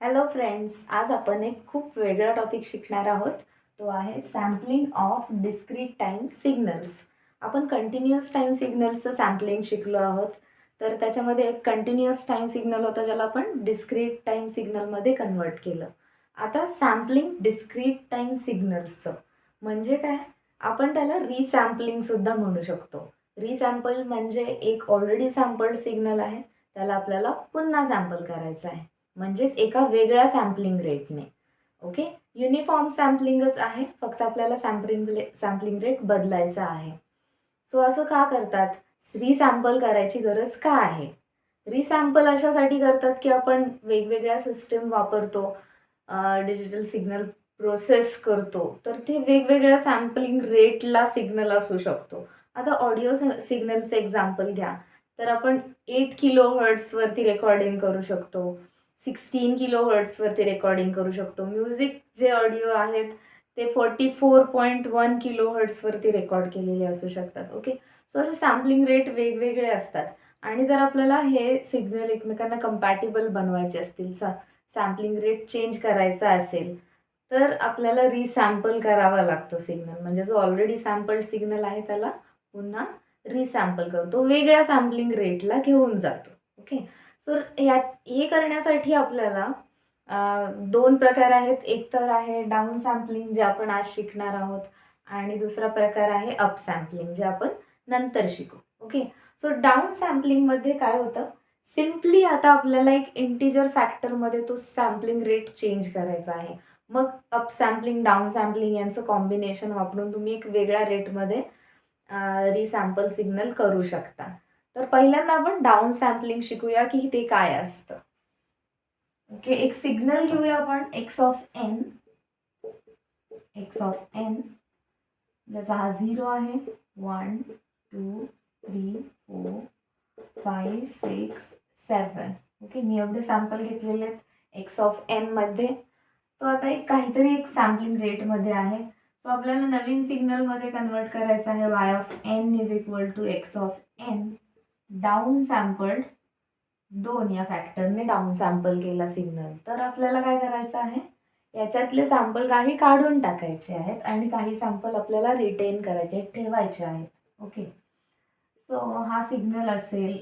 Hello friends, आज आपण एक खूप वेगळा टॉपिक शिकणार आहोत. तो आहे sampling of discrete time signals. आपण कंटिन्युअस टाईम सिग्नल्सचं सॅम्पलिंग शिकलो आहोत. तर त्याच्यामध्ये एक कंटिन्युअस टाईम सिग्नल होता, ज्याला आपण डिस्क्रीट टाईम सिग्नलमध्ये कन्वर्ट केलं. आता सॅम्पलिंग डिस्क्रीट टाईम सिग्नल्सचं म्हणजे काय? आपण त्याला रिसॅम्पलिंगसुद्धा म्हणू शकतो. रिसॅम्पल म्हणजे एक ऑलरेडी सॅम्पल्ड सिग्नल आहे, त्याला आपल्याला पुन्हा सॅम्पल करायचं आहे. म्हणजेच एका वेगळ्या सॅम्पलिंग रेटने. ओके. युनिफॉर्म सॅम्पलिंगच आहे, फक्त आपल्याला सॅम्पलिंग रेट बदलायचा आहे. सो असं का करतात? रिसॅम्पल करायची गरज का आहे? रिसॅम्पल अशासाठी करतात की आपण वेगवेगळ्या सिस्टम वापरतो, डिजिटल सिग्नल प्रोसेस करतो, तर ते वेगवेगळ्या सॅम्पलिंग रेटला सिग्नल असू शकतो. आता ऑडिओ सिग्नलचं एक्झाम्पल घ्या, तर आपण 8 किलो हर्ट्झवरती रेकॉर्डिंग करू शकतो. 16 किलो हर्ट्झवरती रेकॉर्डिंग करू शकतो. म्युझिक जे ऑडिओ आहेत ते 44.1 किलो हर्ट्झवरती रेकॉर्ड केलेले असू शकतात. ओके. सो असं सॅम्पलिंग रेट वेगवेगळे असतात आणि जर आपल्याला हे सिग्नल एकमेकांना कंपॅटिबल बनवायचे असतील, सॅम्पलिंग रेट चेंज करायचा असेल, तर आपल्याला रिसॅम्पल करावा लागतो सिग्नल. म्हणजे जो ऑलरेडी सॅम्पल्ड सिग्नल आहे त्याला पुन्हा रिसॅम्पल करतो, वेगळ्या सॅम्पलिंग रेटला घेऊन जातो. ओके. सो हे करण्यासाठी आपल्याला 2 प्रकार आहेत. एक तर आहे डाउन सॅम्पलिंग, जे आपण आज शिकणार आहोत, आणि दुसरा प्रकार आहे अप सॅम्पलिंग, जे आपण नंतर शिकू. ओके. सो डाउन सॅम्पलिंगमध्ये काय होतं? सिम्पली आता आपल्याला एक इंटिजर फॅक्टरमध्ये तो सॅम्पलिंग रेट चेंज करायचा आहे. Mug up sampling, down sampling यांचं कॉम्बिनेशन वापरून तुम्ही एक वेगळ्या रेटमध्ये रिसॅम्पल सिग्नल करू शकता. तर पहिल्यांदा आपण डाउन सॅम्पलिंग शिकूया की ते काय असतं. ओके. एक सिग्नल घेऊया आपण x of n. X of n ज्याचा हा 0 आहे. 1 2 3 4 5 6 7. ओके. मी एवढे सॅम्पल घेतलेले आहेत एक्स ऑफ एन मध्ये. तो आता एक काहीतरी एक सॅम्पलिंग रेटमध्ये आहे. सो आपल्याला नवीन सिग्नलमध्ये कन्वर्ट करायचं आहे. Y of n is equal to x of n down sampled 2 या फॅक्टरने डाऊन सॅम्पल केला सिग्नल. तर आपल्याला काय करायचं आहे? याच्यातले सॅम्पल काही काढून टाकायचे आहेत आणि काही सॅम्पल आपल्याला रिटेन करायचे, ठेवायचे आहेत. ओके. सो हा सिग्नल असेल,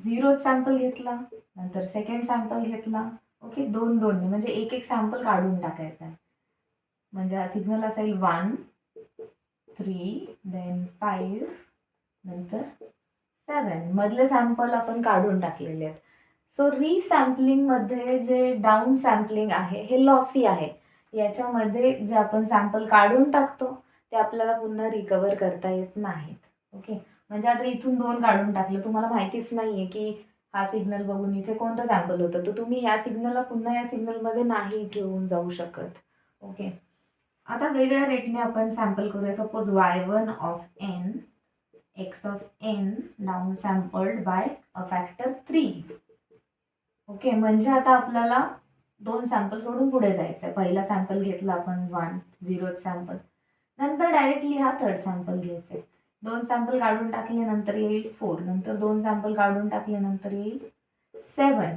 0 सॅम्पल घेतला, नंतर सेकंड सॅम्पल घेतला. ओके. 2-2 म्हणजे एक एक सॅम्पल काढून टाकायचा आहे. म्हणजे हा सिग्नल असेल 1 3 देन 5 नंतर 7. मधले सॅम्पल आपण काढून टाकलेले आहेत. सो रिसॅम्पलिंगमध्ये जे डाऊन सॅम्पलिंग आहे हे लॉसी आहे. याच्यामध्ये जे आपण सॅम्पल काढून टाकतो ते आपल्याला पुन्हा रिकवर करता येत नाहीत. ओके. म्हणजे आता इथून 2 काढून टाकलं, तुम्हाला माहितीच नाहीये की हा सिग्नल बघून इथे कोणतं सॅम्पल होतं, तर तुम्ही ह्या सिग्नलला पुन्हा या सिग्नलमध्ये नाही घेऊन जाऊ शकत. ओके. आता वेगळ्या रेटने आपण सॅम्पल करूया. सपोज y1 ऑफ n x of n down sampled by a factor 3. Okay. म्हणजे आता आपल्याला 2 सॅम्पल सोडून पुढे जायचं. पहिला सॅम्पल घेतला आपण 1 0 सॅम्पल, नंतर डायरेक्टली हा थर्ड सॅम्पल घ्यायचा आहे. 2 सॅम्पल काढून टाकले नंतर येईल 4, नंतर 2 सॅम्पल काढून टाकले नंतर येईल 7.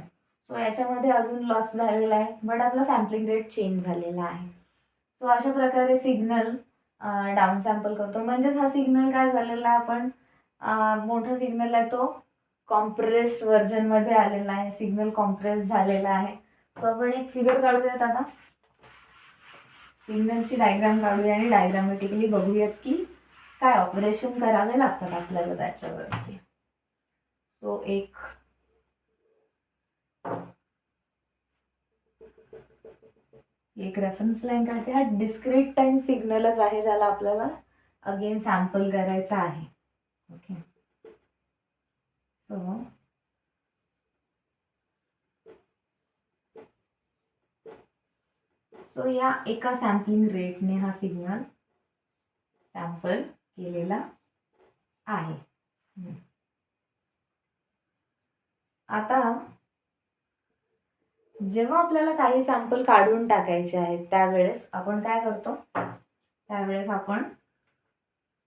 सो याच्यामध्ये अजून लॉस झालेला आहे, बट आपला सॅम्पलिंग रेट चेंज झालेला आहे. सो अशा प्रकारे सिग्नल डाऊन सॅम्पल करतो. म्हणजेच हा सिग्नल काय झालेला आहे, आपण मोठा सिग्नल आहे तो कॉम्प्रेस्ड व्हर्जनमध्ये आलेला आहे. सिग्नल कॉम्प्रेस झालेला आहे. सो आपण एक फिगर काढूयात आता. सिग्नलची डायग्राम काढूया आणि डायग्रामॅटिकली बघूयात की काय ऑपरेशन करावे लागतात आपल्याला त्याच्यावरती. सो एक रेफरन्स लाईन काढते. हा डिस्क्रीट टाइम सिग्नलच आहे, ज्याला आपल्याला अगेन सॅम्पल करायचा आहे. ओके. सो या एका सॅम्पलिंग रेटने हा सिग्नल सॅम्पल केलेला आहे. आता जेव्हा आपल्याला काही सॅम्पल काढून टाकायचे आहेत त्यावेळेस आपण काय करतो? त्यावेळेस आपण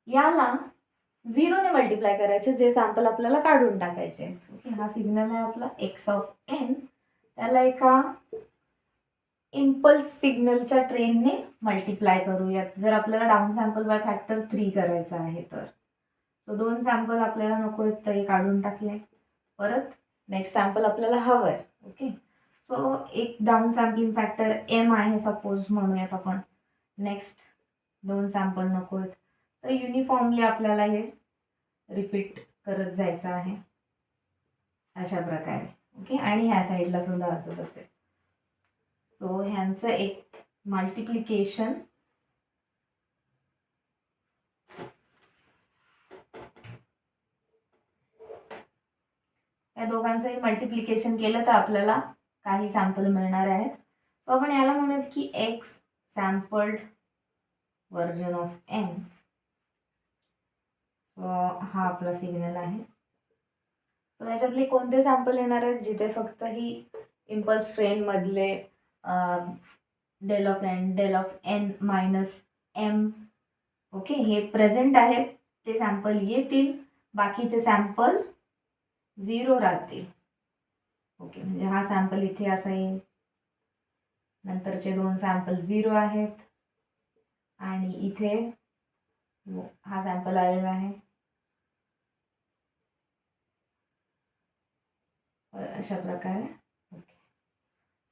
याला 0 ने मल्टिप्लाय करायचे, जे सॅम्पल आपल्याला काढून टाकायचे. ओके. हा सिग्नल आहे आपला एक्स ऑफ एन. त्याला एका इम्पल्स सिग्नलच्या ट्रेनने मल्टिप्लाय करूयात. जर आपल्याला डाऊन सॅम्पल बाय फॅक्टर 3 करायचं आहे तर. सो 2 सॅम्पल आपल्याला नको आहेत तर हे काढून टाकले. परत नेक्स्ट सॅम्पल आपल्याला हवं आहे. ओके, सो एक डाऊन सॅम्पलिंग फॅक्टर एम आहे सपोज म्हणूयात आपण. नेक्स्ट 2 सॅम्पल नको आहेत तर युनिफॉर्मली आपल्याला हे रिपीट करत जायचं आहे अशा प्रकारे. ओके, आणि ह्या साईडला सुद्धा असंच असेल. सो ह्यांचं एक मल्टिप्लिकेशन या दोघांचंही मल्टिप्लिकेशन केलं तर आपल्याला काही सॅम्पल मिळणार आहेत. सो आपण याला म्हणूयात की x sampled version of n. So हा आपला सिग्नल आहे. सो ह्याच्यातले कोणते सॅम्पल येणार आहेत जिथे फक्त ही इम्पल्स ट्रेन मधले del of n minus m okay हे प्रेझेंट आहेत ते सॅम्पल येतील. बाकीचे सॅम्पल 0 राहतील. ओके, म्हणजे हा सॅम्पल इथे असा येईल. नंतरचे 2 सॅम्पल 0 आहेत आणि इथे हा सॅम्पल आलेला आहे अशा प्रकारे. ओके,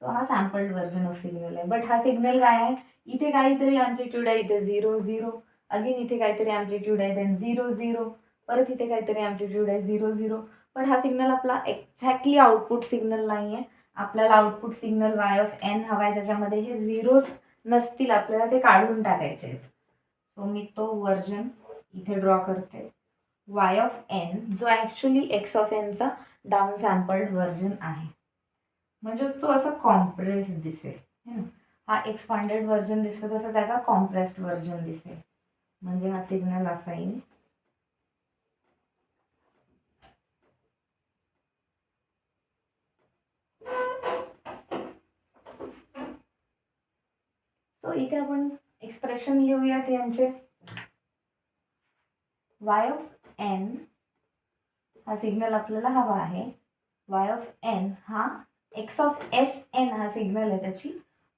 तो हा सॅम्पल्ड व्हर्जन ऑफ सिग्नल आहे. बट हा सिग्नल काय आहे, इथे काहीतरी अँप्लिट्यूड आहे, इथे 0 0, अगेन इथे काहीतरी अँप्लिट्यूड आहे, देन 0 0, परत इथे काहीतरी अँप्लिट्यूड आहे 0 0. पण हा सिग्नल आपला एक्झॅक्टली आउटपुट सिग्नल नाही आहे. आपल्याला output signal y of n हवा आहे ज्याच्यामध्ये हे झिरोज नसतील, आपल्याला ते काढून टाकायचे आहेत. सो मी तो व्हर्जन इथे ड्रॉ करते वाय ऑफ एन, जो ॲक्च्युली एक्स ऑफ एनचा डाऊन सॅम्पल्ड व्हर्जन आहे. म्हणजे तो असं कॉम्प्रेस दिसेल. हा एक्सपांडेड व्हर्जन दिसतो तसं त्याचा कॉम्प्रेस्ड व्हर्जन दिसेल. म्हणजे हा सिग्नल असा येईल. सो इथे आपण एक्सप्रेशन लिहूयात यांचे. वाय ऑफ एन हा सिग्नल आपल्याला हवा आहे. वाय ऑफ एन हा एक्स ऑफ एस एन हा सिग्नल आहे, त्याची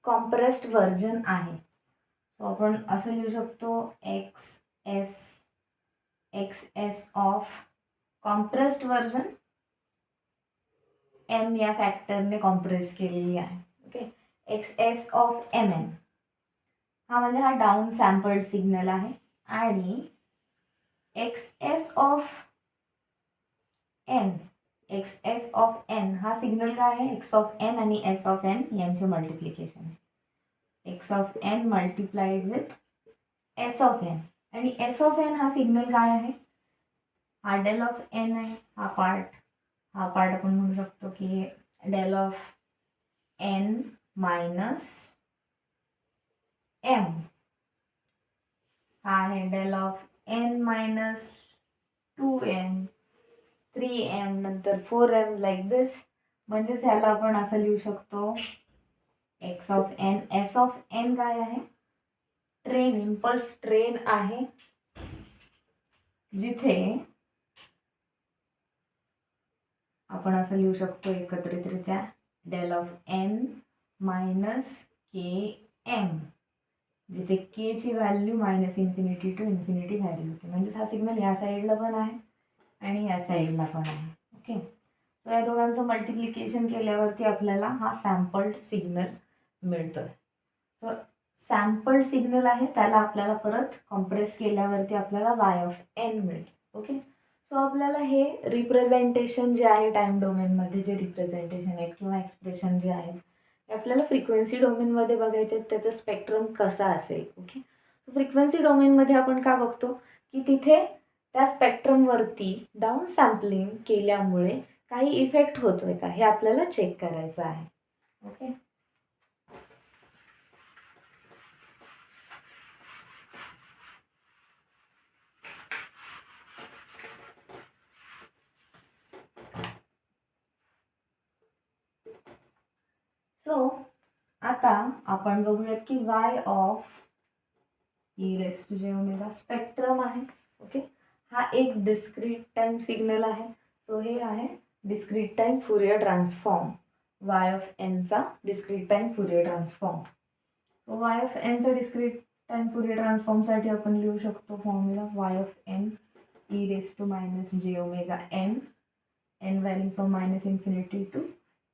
कॉम्प्रेस्ड व्हर्जन आहे. सो आपण असं लिहू शकतो x S of compressed version m या फॅक्टरने कॉम्प्रेस केलेली आहे. Okay, x S of m n हा म्हणजे हा डाऊन सॅम्पल्ड सिग्नल आहे. आणि एक्स एस ऑफ एन हा सिग्नल काय आहे, एक्स ऑफ एन आणि एस ऑफ एन यांचे मल्टिप्लिकेशन आहे. X of n multiplied with s of n. आणि एस ऑफ एन हा सिग्नल काय आहे, हा डेल ऑफ एन आहे. हा पार्ट आपण म्हणू शकतो की del of n minus m. हा आहे del of n minus 2m 3m नंतर 4m लाईक दिस. म्हणजेच ह्याला आपण असं लिहू शकतो x of n. S of n काय आहे, ट्रेन इम्पल्स ट्रेन आहे जिथे आपण असं लिहू शकतो एकत्रितरित्या del of n minus k m, जिथे के ची value minus infinity to infinity value होते. म्हणजेच हा सिग्नल ह्या साईडला पण आहे आणि ह्या साईडला पण आहे. ओके, सो या दोघांचं मल्टिप्लिकेशन केल्यावरती आपल्याला हा सॅम्पल्ड सिग्नल मिळतोय. सो सॅम्पल्ड सिग्नल आहे त्याला आपल्याला परत कॉम्प्रेस केल्यावरती आपल्याला वाय ऑफ एन मिळते. ओके, सो आपल्याला हे रिप्रेझेंटेशन जे आहे टाइम डोमेनमध्ये जे रिप्रेझेंटेशन आहेत किंवा एक्सप्रेशन जे आहेत ते आपल्याला फ्रिक्वेन्सी डोमेनमध्ये बघायचे आहेत. त्याचा स्पेक्ट्रम कसा असेल. ओके, फ्रिक्वेन्सी डोमेनमध्ये आपण का बघतो की तिथे त्या स्पेक्ट्रमवरती डाऊन सॅम्पलिंग केल्यामुळे काही इफेक्ट होतोय का हे आपल्याला चेक करायचं आहे. ओके, सो आता आपण बघूयात की y of E raise to जे ओमेगा स्पेक्ट्रम आहे. ओके, हा एक डिस्क्रीट टाइम सिग्नल आहे. सो हे आहे discrete time Fourier transform. Y of एनचा डिस्क्रीट टाईम फुरियर ट्रान्सफॉर्म. तो वाय ऑफ एनचा डिस्क्रीट टाईम फुरियर ट्रान्सफॉर्मसाठी आपण लिहू शकतो formula y of n e raise to minus j omega n, n value from minus infinity to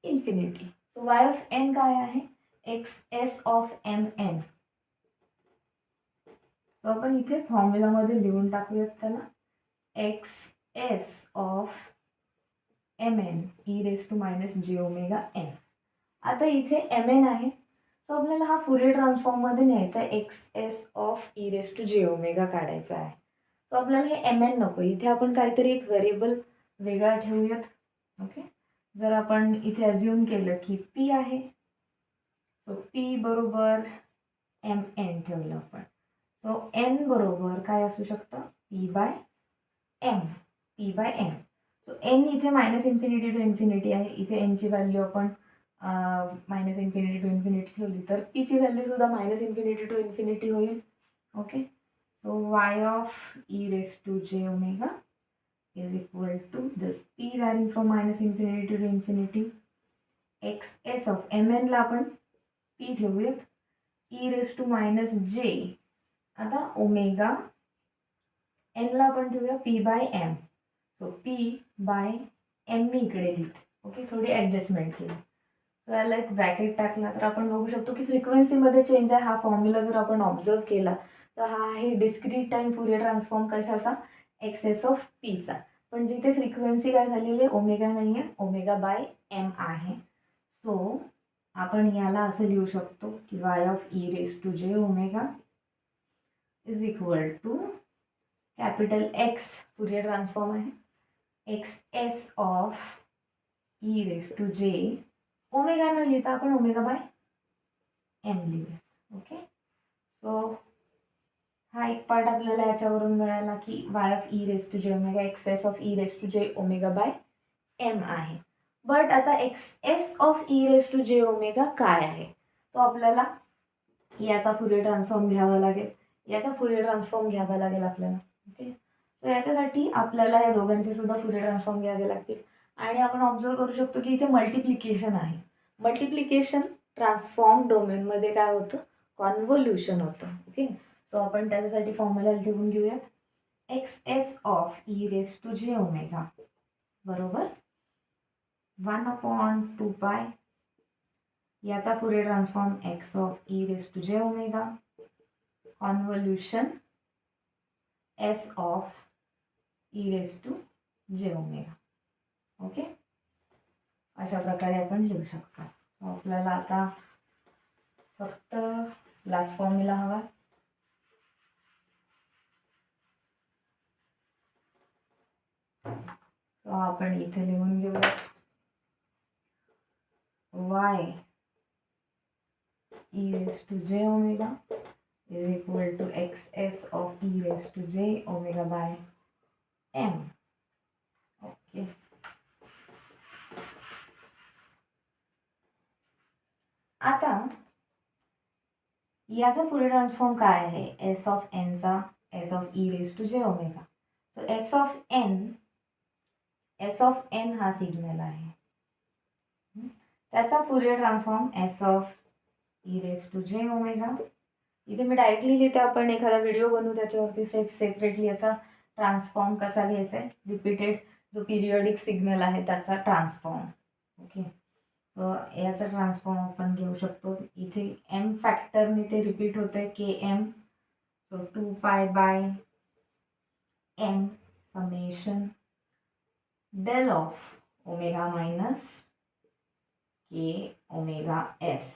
infinity. So Y of n काय आहे, x S of m n. So आपण इथे फॉर्म्युलामध्ये लिहून टाकूयात त्याला, x S of m n e raise to minus j omega n. आता इथे एम एन आहे, सो आपल्याला हा फुरियर ट्रान्सफॉर्ममध्ये न्यायचा आहे, x S of E raise to जे ओमेगा काढायचा आहे. सो आपल्याला हे एम एन नको, इथे आपण काहीतरी एक व्हेरिएबल वेगळा ठेवूयात. ओके, जर आपण इथे अज्युम केलं की पी आहे, सो पी बरोबर एम एन ठेवलं आपण. सो एन बरोबर काय असू शकतं, P by M, P by M. So N इथे मायनस इन्फिनिटी टू इन्फिनिटी आहे, इथे एनची व्हॅल्यू आपण मायनस इन्फिनिटी टू इन्फिनिटी ठेवली तर पीची व्हॅल्यूसुद्धा मायनस इन्फिनिटी टू इन्फिनिटी होईल. Okay, so Y of E raise to जे omega is equal to this p varying from minus infinity to infinity x s of mn ला आपण p ठेवूयात, e raised to minus j. आता omega n ला आपण ठेवूया p by m. So p by m मी इकडे लिहिते. ओके, थोडी ॲडजस्टमेंट केली. सो याला एक ब्रॅकेट टाकला तर आपण बघू शकतो की फ्रिक्वेन्सीमध्ये चेंज आहे. हा फॉर्म्युला जर आपण ऑब्झर्व केला तर हा आहे डिस्क्रीट टाईम फुरियर ट्रान्सफॉर्म कशाचा, एक्सेस ऑफ पीचा. पण जिथे फ्रिक्वेन्सी काय झालेली आहे, ओमेगा नाही आहे, ओमेगा बाय एम आहे. सो आपण याला असं लिहू शकतो की y of E raise to जे omega is equal to capital x Fourier transform आहे, x S of E raise to जे ओमेगा न लिहिता आपण ओमेगा बाय एम लिहूया. ओके, सो हा एक पार्ट आपल्याला याच्यावरून मिळाला की y of E raise to जे omega x S of E raise to जे ओमेगा बाय एम आहे. बट आता X S of E raise to जे ओमेगा काय आहे, तो आपल्याला याचा फुरियर ट्रान्सफॉर्म घ्यावा लागेल, याचा फुरियर ट्रान्सफॉर्म घ्यावा लागेल आपल्याला. ओके, तर याच्यासाठी आपल्याला या दोघांचे सुद्धा फुरियर ट्रान्सफॉर्म घ्यावे लागतील. आणि आपण ऑब्झर्व करू शकतो की इथे मल्टिप्लिकेशन आहे. मल्टिप्लिकेशन ट्रान्सफॉर्म डोमेनमध्ये काय होतं, कॉन्व्होल्युशन होतं. ओके, सो आपण त्याच्यासाठी फॉर्म्युला लिहून घेऊयात, x S of E raise to जे ओमेगा बरोबर 1/2 याचा Fourier transform x of E raise to जे omega convolution s of E raise to जे ओमेगा. ओके, अशा प्रकारे आपण लिहू शकतो. सो आपल्याला आता फक्त लास्ट फॉर्म्युला हवा. सो आपण इथे लिहून घेऊया वाय ई रेस टू जे omega is equal to xs of e raised to j omega by m. Okay. आता याचा फुरियर ट्रान्सफॉर्म काय आहे, एस ऑफ एनचा s of E raise to जे omega. So s of n हा signal आहे, त्याचा Fourier transform s of E raise to जे ओमेगा. इथे मी डायरेक्टली लिहिते, आपण एखादा व्हिडिओ बनवू त्याच्यावरती सेपरेटली याचा ट्रान्सफॉर्म कसा घ्यायचा आहे, रिपीटेड जो पिरियडिक सिग्नल आहे त्याचा ट्रान्सफॉर्म. ओके, याचा ट्रान्सफॉर्म आपण घेऊ शकतो. इथे एम फॅक्टरने ते रिपीट होते k m. So 2 by m summation del of omega minus k omega s,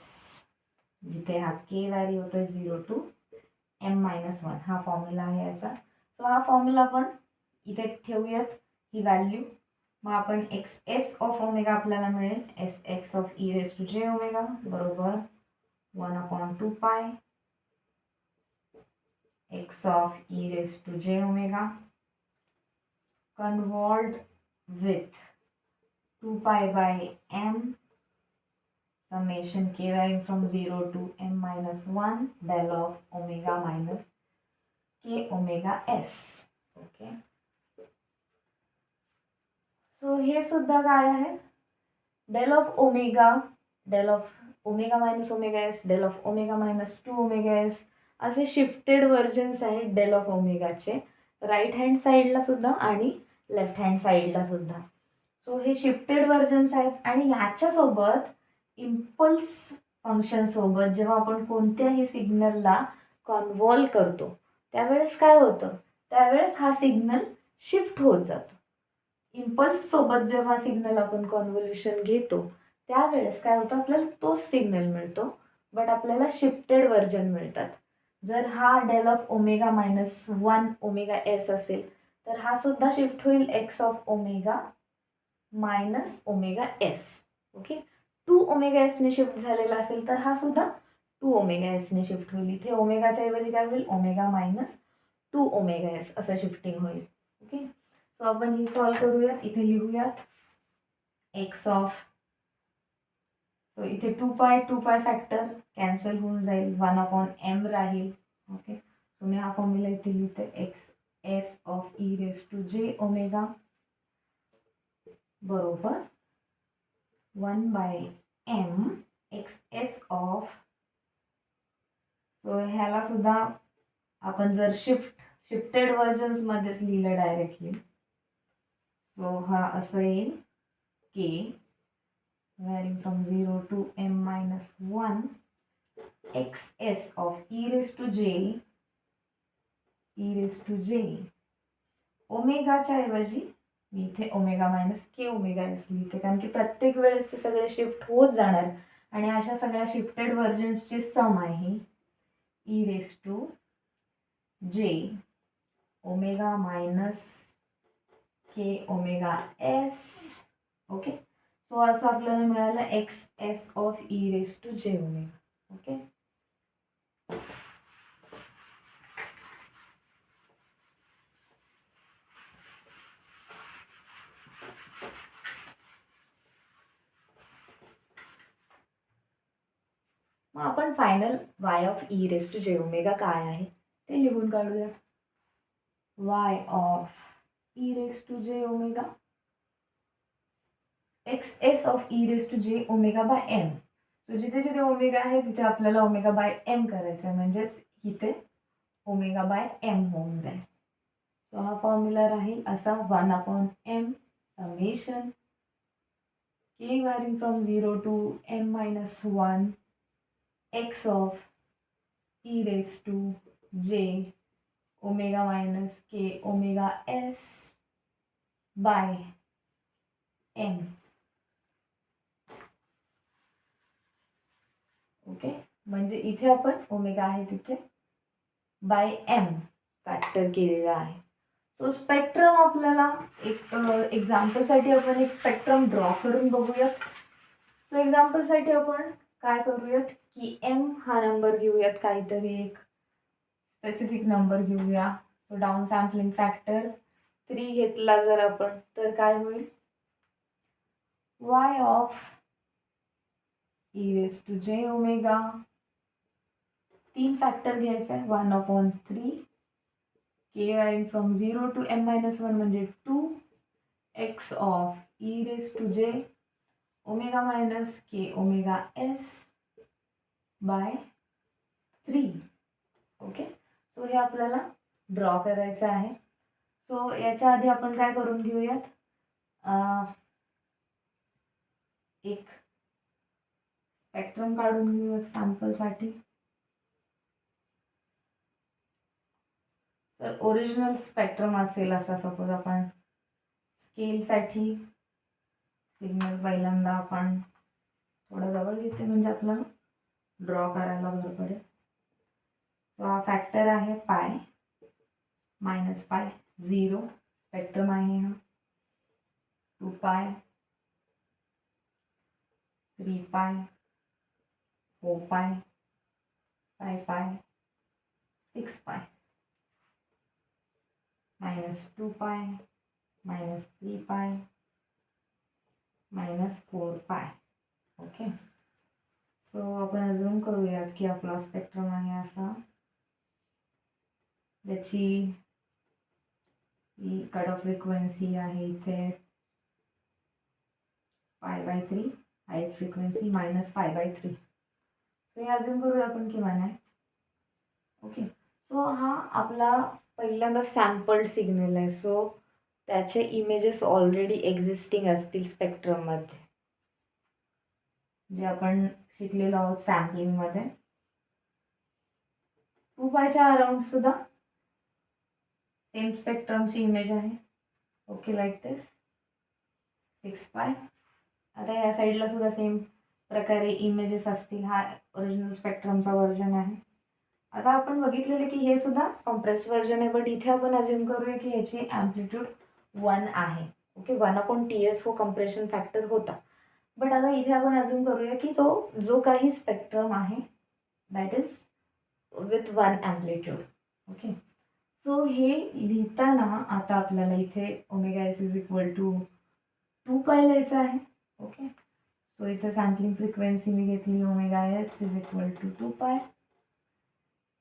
जिथे हा के व्हॅरी होतोय 0 to m-1 हा फॉर्म्युला आहे याचा. सो हा फॉर्म्युला आपण इथे ठेवूयात ही व्हॅल्यू. मग आपण एक्स एस ऑफ ओमेगा आपल्याला मिळेल s x of E raise to जे ओमेगा बरोबर 1/2 x of E raise to जे omega convolved with 2 by m summation k varying from 0 to m-1 del of omega minus k omega s. Okay, so हे सुद्धा काय आहे, del of omega, del of omega minus omega S, del of omega minus 2 omega S, असे shifted versions आहेत del of ओमेगाचे, right hand साईडला सुद्धा आणि लेफ्ट हँड साईडला सुद्धा. सो हे शिफ्टेड व्हर्जन्स आहेत. आणि ह्याच्यासोबत इम्पल्स फंक्शन सोबत जेव्हा आपण कोणत्याही सिग्नलला कॉन्व्हॉल्व करतो त्यावेळेस काय होतं, त्यावेळेस हा सिग्नल शिफ्ट होत जातो. इम्पल्स सोबत जेव्हा सिग्नल आपण कॉन्व्होल्युशन घेतो त्यावेळेस काय होतं, आपल्याला तोच सिग्नल मिळतो, बट आपल्याला शिफ्टेड व्हर्जन मिळतात. जर हा del of omega minus 1 omega S असेल तर हा सुद्धा शिफ्ट होईल X of omega minus omega S. Okay, 2 omega एसने शिफ्ट झालेला असेल तर हा सुद्धा 2 ओमेगा एसने शिफ्ट होईल. इथे ओमेगाच्या ऐवजी काय होईल, ओमेगा मायनस 2 ओमेगा एस असं शिफ्टिंग होईल. ओके, सो आपण ही सॉल्व करूयात. इथे लिहूयात एक्स ऑफ, सो इथे 2 पाय फॅक्टर कॅन्सल होऊन जाईल, 1/m राहील. ओके, सो मी हा फॉर्म्युला इथे लिहिते, X S of E raise to जे ओमेगा बरोबर 1/m x S of, so ह्याला सुद्धा आपण जर शिफ्टेड व्हर्जन्समध्येच लिहिलं डायरेक्टली, सो हा असं येईल के varying from 0 to m minus 1 xs of e raised to j ओमेगाच्या ऐवजी मी इथे omega minus k omega S लिहिते, कारण की प्रत्येक वेळेस ते सगळे शिफ्ट होत जाणार आणि अशा सगळ्या शिफ्टेड व्हर्जन्सची सम आहे ई रेस टू जे omega minus k omega S. Okay, so असं आपल्याला मिळालं x S of E raise to जे ओमेगा. ओके, मग आपण final y of E raise to जे ओमेगा काय आहे ते लिहून काढूया. Y of E raise to जे omega x S of E raise to जे ओमेगा बाय एम. सो जिथे जिथे ओमेगा आहे तिथे आपल्याला ओमेगा बाय एम करायचं आहे, म्हणजेच इथे ओमेगा बाय एम होऊन जाईल. सो हा फॉर्म्युला राहील असा 1/m summation K varying from 0 to m minus 1 x of e raised to j omega minus k omega s by m. Okay, म्हणजे इथे आपण ओमेगा आहे तिथे बाय एम फॅक्टर केलेला आहे. सो स्पेक्ट्रम आपल्याला एक एक्झाम्पलसाठी आपण एक स्पेक्ट्रम ड्रॉ करून बघूयात. सो एक्झाम्पलसाठी आपण काय करूयात की एम हा नंबर घेऊयात, काहीतरी एक स्पेसिफिक नंबर घेऊया. सो डाऊन सॅम्पलिंग फॅक्टर 3 घेतला जर आपण तर काय होईल, y of E raise to जे ओमेगा 3 फॅक्टर घ्यायचा आहे 1/3 k varying from 0 to m minus 1 म्हणजे 2 x of E raise to जे omega minus k omega s by 3. Okay, so हे आपल्याला ड्रॉ करायचं आहे. सो याच्या आधी आपण काय करून घेऊयात, एक स्पेक्ट्रम काढून घेऊयात सॅम्पलसाठी. तर ओरिजिनल स्पेक्ट्रम असेल असा, सपोज आपण स्केलसाठी सिग्नल पहिल्यांदा आपण थोडं जवळ घेते म्हणजे आपल्याला ड्रॉ करायला बरं पडेल. सो हा फॅक्टर आहे पाय मायनस पाय 0, स्पेक्ट्रम आहे हा 2 पाय 3 पाय 4 पाय 5 पाय 6 pi minus 2 pi minus 3 pi minus 4 पाय. ओके, सो आपण अजून करूयात की आपला स्पेक्ट्रम आहे असा, ज्याची कट ऑफ फ्रिक्वेन्सी आहे इथे π/3 हायेस्ट फ्रिक्वेन्सी -π/3. सो हे अजून करूया आपण की 1 आहे. ओके. सो हा आपला पहिल्यांदा सॅम्पल्ड सिग्नल आहे. सो त्याचे इमेजेस ऑलरेडी एक्झिस्टिंग असतील स्पेक्ट्रममध्ये, जे आपण शिकलेलो आहोत सॅम्पलिंगमध्ये. 2π अराउंड सुद्धा सेम स्पेक्ट्रमची इमेज आहे. ओके, लाईक दिस 6π. आता या साईडला सुद्धा सेम प्रकारे इमेजेस असतील. हा ओरिजिनल स्पेक्ट्रमचा व्हर्जन आहे. आता आपण बघितलेलं की हे सुद्धा कॉम्प्रेस व्हर्जन आहे, बट इथे आपण अज्युम करूया की ह्याची ॲम्प्लिट्यूड 1 आहे. ओके, 1/TS हो कम्प्रेशन फॅक्टर होता. बट आता इथे आपण अज्युम करूया की तो जो काही स्पेक्ट्रम आहे that is with 1 amplitude. Okay. So हे लिहिताना आता आपल्याला इथे ω/s = 2π लिहायचं आहे. ओके. सो इथे सॅम्पलिंग फ्रिक्वेन्सी मी घेतली ω/s = 2π.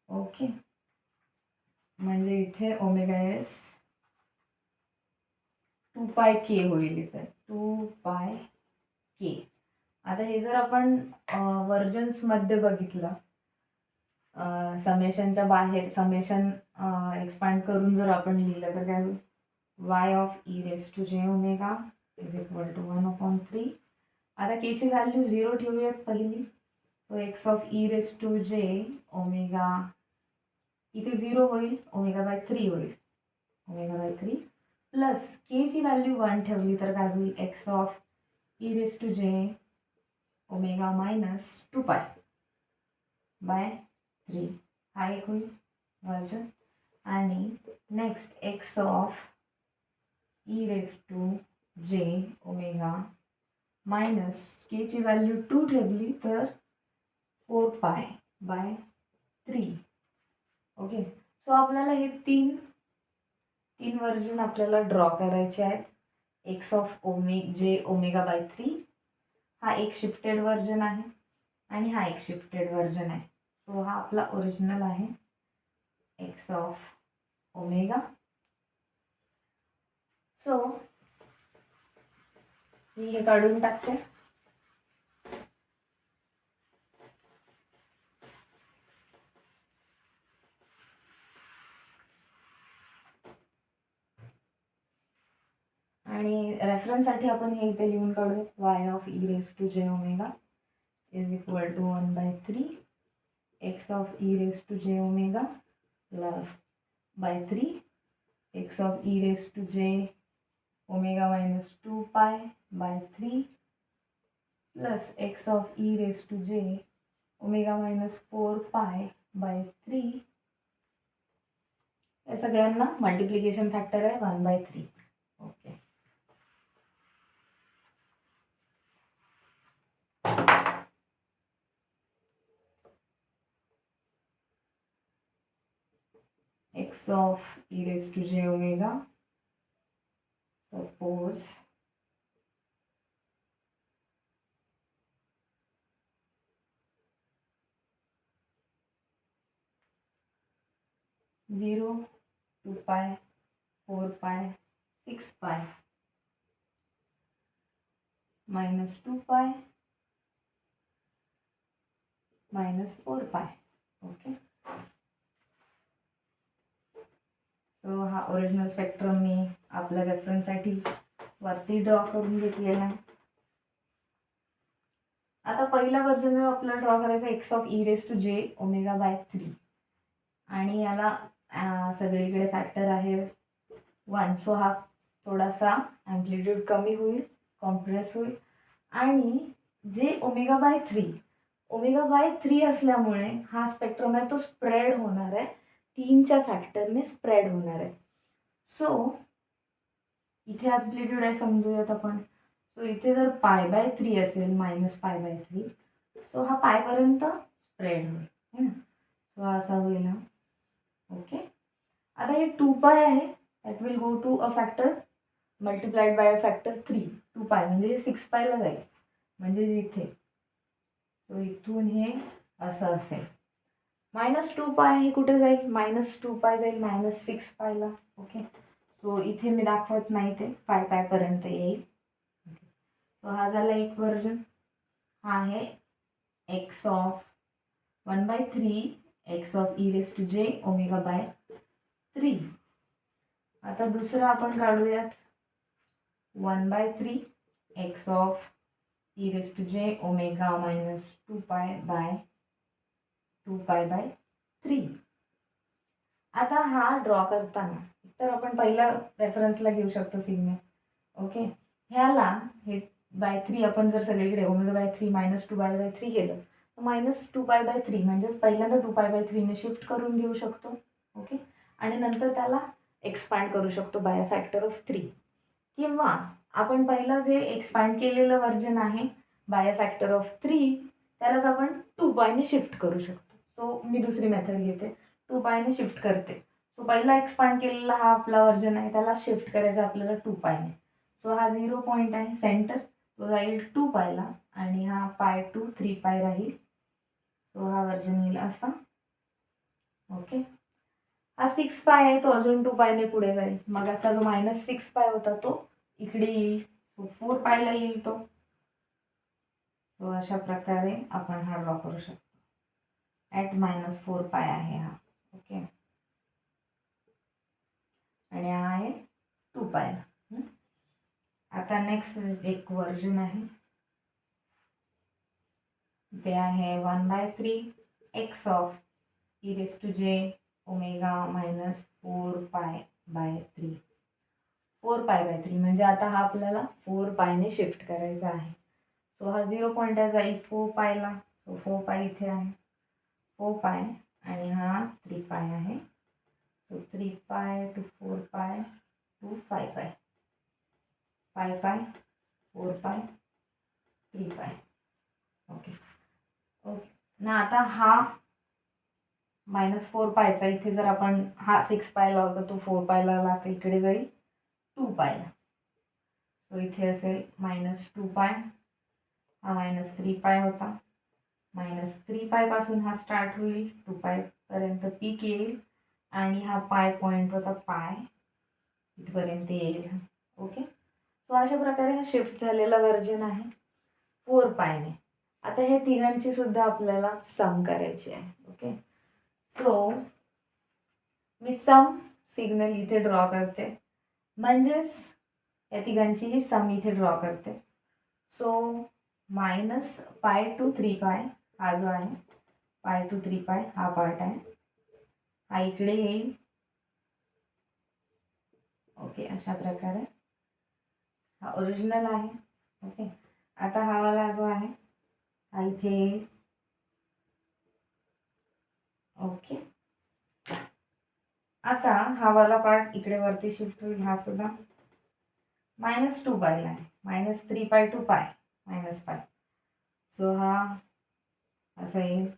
ओके. म्हणजे इथे ω/s 2πk होईल. इथे 2πk. आता हे जर आपण व्हर्जन्समध्ये बघितलं, समेशनच्या बाहेर समेशन एक्सपांड करून जर आपण लिहिलं तर काय होईल, y(e⁻j⍵) = 1/3. आता केची व्हॅल्यू 0 ठेवूयात पहिली. सो x(e⁻j⍵) इथे 0 होईल, ω/3 होईल. ω/3 प्लस केची व्हॅल्यू 1 ठेवली तर काय होईल, x(e⁻j⍵) - 2π/3. हा एक होईल व्हर्जन. आणि नेक्स्ट x(e⁻j⍵) केची व्हॅल्यू 2 ठेवली तर 4π/3. ओके. सो आपल्याला हे तीन व्हर्जन आपल्याला ड्रॉ करायचे आहेत. x(j⍵/3) हा एक शिफ्टेड व्हर्जन आहे आणि हा एक शिफ्टेड व्हर्जन आहे. सो हा आपला ओरिजिनल आहे x(ω). सो मी हे काढून टाकते. आणि रेफरन्ससाठी आपण हे इथे लिहून काढूयात, y(e⁻j⍵) = 1/3 x(e⁻j⍵) +/3 x(e⁻j⍵ - 2π/3 plus x(e⁻j⍵ - 4π/3. या सगळ्यांना मल्टिप्लिकेशन फॅक्टर आहे 1/3. Okay. x(e⁻j⍵) suppose 0, 2π, 4π, 6π -2π -4π. Okay. So हा ओरिजिनल स्पेक्ट्रम मी आपल्या रेफरन्ससाठी वरती ड्रॉ करून घेतलेला आहे. आता पहिला व्हर्जन जर आपल्याला ड्रॉ करायचा x(e⁻j⍵/3) आणि याला सगळीकडे फॅक्टर आहे 1. सो हा थोडासा ॲम्प्लिट्यूड कमी होईल, कॉम्प्रेस होईल. आणि जे ω/3 असल्यामुळे हा स्पेक्ट्रम आहे तो स्प्रेड होणार आहे, 3च्या फॅक्टरने स्प्रेड होणार आहे. सो इथे ॲम्प्लिट्यूड आहे समजूयात आपण. सो इथे जर π/3 असेल, -π/3, सो हा पायपर्यंत स्प्रेड होईल, है ना. सो हा असा होईल हा. ओके. आता हे 2π आहे, that will go to a factor multiplied by a factor 3. 2π म्हणजे हे 6π जाईल, म्हणजे इथे. सो इथून हे असं असेल. -2π हे कुठे जाईल, -2π जाईल -6π. ओके. सो इथे मी दाखवत नाही, ते 5π पर्यंत येईल. सो हा झाला एक व्हर्जन. हा आहे x of 1/3 x of e⁻⁻3. आता दुसरं आपण काढूयात 1/3 एक्स ऑफ e⁻⁻2π/2π/3. आता हा ड्रॉ करताना तर आपण पहिल्या रेफरन्सला घेऊ शकतो सिग्नल. ओके, ह्याला हे बाय 3 आपण जर सगळीकडे ω/3 -2π/3 केलं तर -2π/3 म्हणजेच पहिल्यांदा 2π/3 ने शिफ्ट करून घेऊ शकतो. ओके, आणि नंतर त्याला एक्सपांड करू शकतो बाय अ फॅक्टर ऑफ 3. किंवा आपण पहिलं जे एक्सपांड केलेलं व्हर्जन आहे बाय अ फॅक्टर ऑफ 3 त्यालाच आपण 2π ने शिफ्ट करू शकतो. सो मी दुसरी मेथड घेते, 2π ने शिफ्ट करते. सो पहिला एक्सपांड केलेला हा आपला व्हर्जन आहे, त्याला शिफ्ट करायचं आपल्याला 2π ने. सो हा 0 पॉईंट आहे सेंटर, तो जाईल 2π ला आणि हा π2 3π राहील. सो हा व्हर्जन येईल असा. ओके, हा 6π आहे, तो अजून 2π ने पुढे जाईल. मग असा जो -6π होता तो इकडे येईल. सो 4π ला येईल तो. सो अशा प्रकारे आपण हा ड्रॉ करू शकतो. ॲट -4π आहे हा. ओके, आणि हा आहे 2π. आता नेक्स्ट एक व्हर्जन आहे, ते आहे 1/3 एक्स ऑफ e⁻⁻4π/3. 4π/3 म्हणजे आता हा आपल्याला 4π ने शिफ्ट करायचा आहे. सो हा 0 पॉईंट जाईल 4π ला. सो 4π इथे आहे, 4π आणि हा 3π आहे. सो 3π to 4π to 5π, 5π 4π 3π. ओके ओके ना. आता हा -4π इथे जर आपण हा 6π ला होता तो 4π ला आला, तर इकडे जाईल 2π ला. सो इथे असेल -2π, हा -3π होता. -3π पासून हा स्टार्ट होईल, 2π पर्यंत पीक येईल आणि हा पाय पॉईंट होता पाय इथपर्यंत येईल. ओके, सो अशा प्रकारे हा शिफ्ट झालेला व्हर्जन आहे 4π ने. आता हे तिघांची सुद्धा आपल्याला सम करायची आहे. ओके, सो मी सम सिग्नल इथे ड्रॉ करते, म्हणजेच या तिघांचीही सम इथे ड्रॉ करते. सो -π to 3π हा जो आहे, π to 3π हा पार्ट आहे, हा इकडे येईल. ओके, अशा प्रकारे हा ओरिजिनल आहे. ओके, आता हा वाला जो आहे हा इथे येईल. ओके, आता हा वाला पार्ट इकडे वरती शिफ्ट होईल, हा सुद्धा -2π ला आहे, -3π to π -π. सो हा असा येईल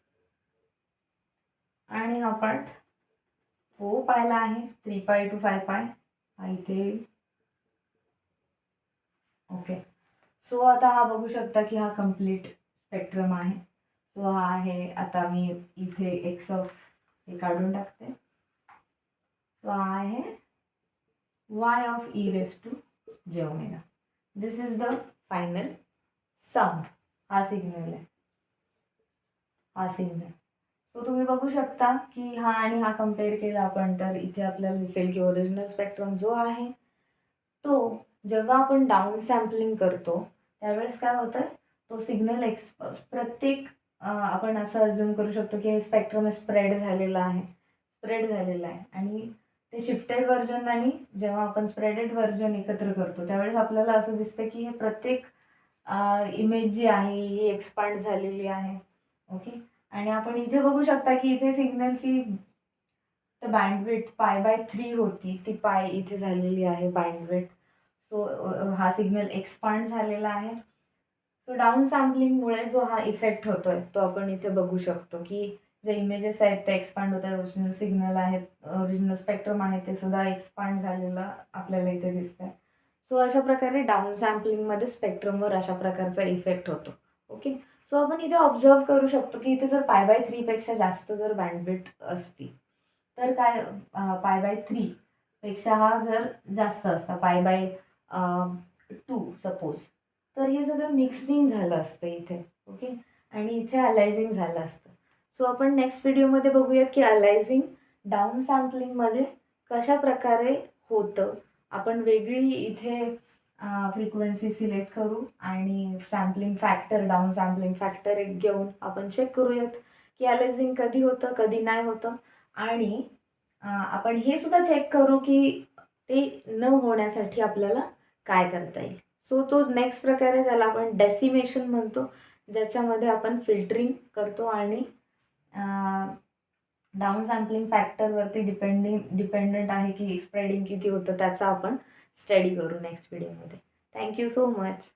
आणि हा पार्ट 4π ला आहे, 3π to 5π हा इथे येईल. ओके, सो आता हा बघू शकता की हा कम्प्लीट स्पेक्ट्रम आहे. सो हा आहे, आता मी इथे एक्स ऑफ हे काढून टाकते. सो हा आहे y of e⁻⁻ this is the final sum. हा सिग्नल आहे, हा सिग्नल. सो तुम्ही बघू शकता की हा आणि हा कम्पेअर केला आपण तर इथे आपल्याला दिसेल की ओरिजिनल स्पेक्ट्रम जो आहे तो जेव्हा आपण डाऊन सॅम्पलिंग करतो त्यावेळेस काय होतं, तो सिग्नल प्रत्येक आपण असं अज्युम करू शकतो की हे स्पेक्ट्रम स्प्रेड झालेला आहे, आणि ते शिफ्टेड व्हर्जन आणि जेव्हा आपण स्प्रेडेड व्हर्जन एकत्र करतो त्यावेळेस आपल्याला असं दिसतं की हे प्रत्येक इमेज जी आहे ही एक्सपांड झालेली आहे. ओके, आणि आपण इथे बघू शकता की इथे सिग्नलची तर बँडविड्थ π/3 होती, ती पाय इथे झालेली आहे बँडविड्थ. सो हा सिग्नल एक्सपांड झालेला आहे. सो डाऊन सॅम्पलिंगमुळे जो हा इफेक्ट होतोय तो आपण इथे बघू शकतो की जे इमेजेस आहेत ते एक्सपांड होत आहेत, ओरिजिनल सिग्नल आहेत, ओरिजिनल स्पेक्ट्रम आहे ते सुद्धा एक्सपांड झालेलं आपल्याला इथे दिसतंय. सो अशा प्रकारे डाऊन सॅम्पलिंगमध्ये स्पेक्ट्रमवर अशा प्रकारचा इफेक्ट होतो. ओके, सो आपण इथे ऑब्झर्व करू शकतो की इथे जर π/3 पेक्षा जास्त जर बँडविड्थ असती तर काय, π/3 पेक्षा हा जर जास्त असता, π/2 सपोज, तर हे सगळं मिक्सिंग झालं असतं इथे. ओके. आणि इथे अलायझिंग झालं असतं. सो आपण नेक्स्ट व्हिडिओमध्ये बघूयात की अलायझिंग डाऊन सॅम्पलिंगमध्ये कशा प्रकारे होतं. आपण वेगळी इथे फ्रिक्वेन्सी सिलेक्ट करू आणि sampling factor, down sampling factor एक घेऊन आपण चेक करूयात की अलायझिंग कधी होतं, कधी नाही होतं. आणि आपण हे सुद्धा चेक करू की ते न होण्यासाठी आपल्याला काय करता येईल. सो तो नेक्स्ट प्रकार आहे, त्याला आपण डेसिमेशन म्हणतो, ज्याच्यामध्ये आपण फिल्टरिंग करतो आणि डाऊन सॅम्पलिंग फॅक्टरवरती डिपेंडंट आहे की स्प्रेडिंग किती होतं त्याचा आपण स्टडी करू नेक्स्ट व्हिडिओमध्ये. Thank you so much.